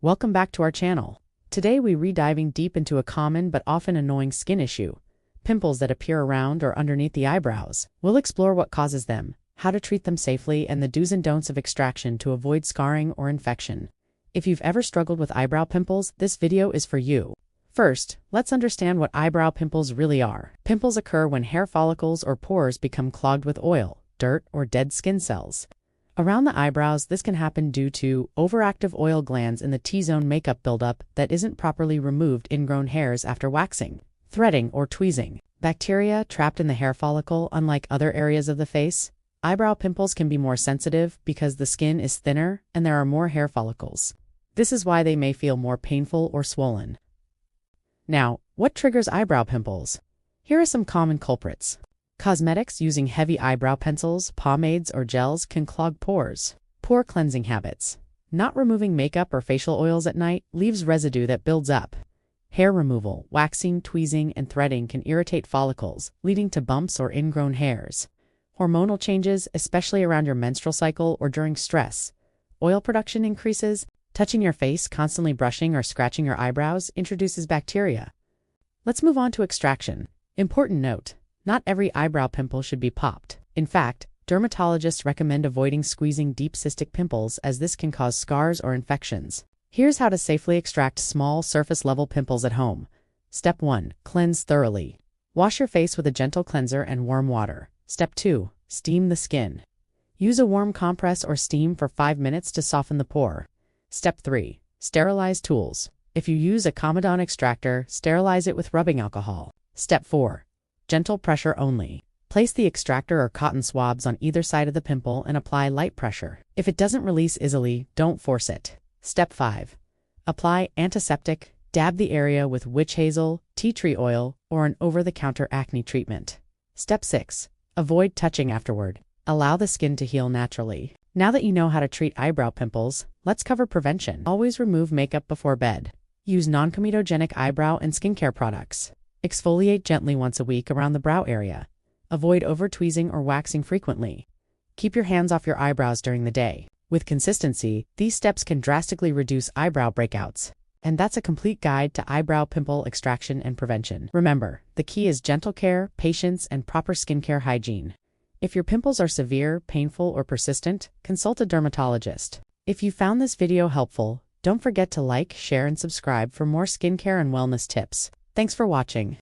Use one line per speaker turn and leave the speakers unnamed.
Welcome back to our channel. Today we're diving deep into a common but often annoying skin issue, pimples that appear around or underneath the eyebrows. We'll explore what causes them, how to treat them safely, and the do's and don'ts of extraction to avoid scarring or infection. If you've ever struggled with eyebrow pimples, this video is for you. First, let's understand what eyebrow pimples really are. Pimples occur when hair follicles or pores become clogged with oil, dirt, or dead skin cells. Around the eyebrows, this can happen due to overactive oil glands in the T-zone makeup buildup that isn't properly removed ingrown hairs after waxing, threading, or tweezing. Bacteria trapped in the hair follicle. Unlike other areas of the face, eyebrow pimples can be more sensitive because the skin is thinner and there are more hair follicles. This is why they may feel more painful or swollen. Now, what triggers eyebrow pimples? Here are some common culprits. Cosmetics using heavy eyebrow pencils, pomades, or gels can clog pores. Poor cleansing habits. Not removing makeup or facial oils at night leaves residue that builds up. Hair removal, waxing, tweezing, and threading can irritate follicles, leading to bumps or ingrown hairs. Hormonal changes, especially around your menstrual cycle or during stress. Oil production increases. Touching your face, constantly brushing or scratching your eyebrows introduces bacteria. Let's move on to extraction. Important note. Not every eyebrow pimple should be popped. In fact, dermatologists recommend avoiding squeezing deep cystic pimples as this can cause scars or infections. Here's how to safely extract small surface-level pimples at home. Step 1. Cleanse thoroughly. Wash your face with a gentle cleanser and warm water. Step 2. Steam the skin. Use a warm compress or steam for 5 minutes to soften the pore. Step 3. Sterilize tools. If you use a Comedon extractor, sterilize it with rubbing alcohol. Step 4. Gentle pressure only. Place the extractor or cotton swabs on either side of the pimple and apply light pressure. If it doesn't release easily, don't force it. Step 5. Apply antiseptic. Dab the area with witch hazel, tea tree oil, or an over-the-counter acne treatment. Step 6. Avoid touching afterward. Allow the skin to heal naturally. Now that you know how to treat eyebrow pimples, let's cover prevention. Always remove makeup before bed. Use non-comedogenic eyebrow and skincare products. Exfoliate gently once a week around the brow area. Avoid over-tweezing or waxing frequently. Keep your hands off your eyebrows during the day. With consistency, these steps can drastically reduce eyebrow breakouts. And that's a complete guide to eyebrow pimple extraction and prevention. Remember, the key is gentle care, patience, and proper skincare hygiene. If your pimples are severe, painful, or persistent, consult a dermatologist. If you found this video helpful, don't forget to like, share, and subscribe for more skincare and wellness tips. Thanks for watching.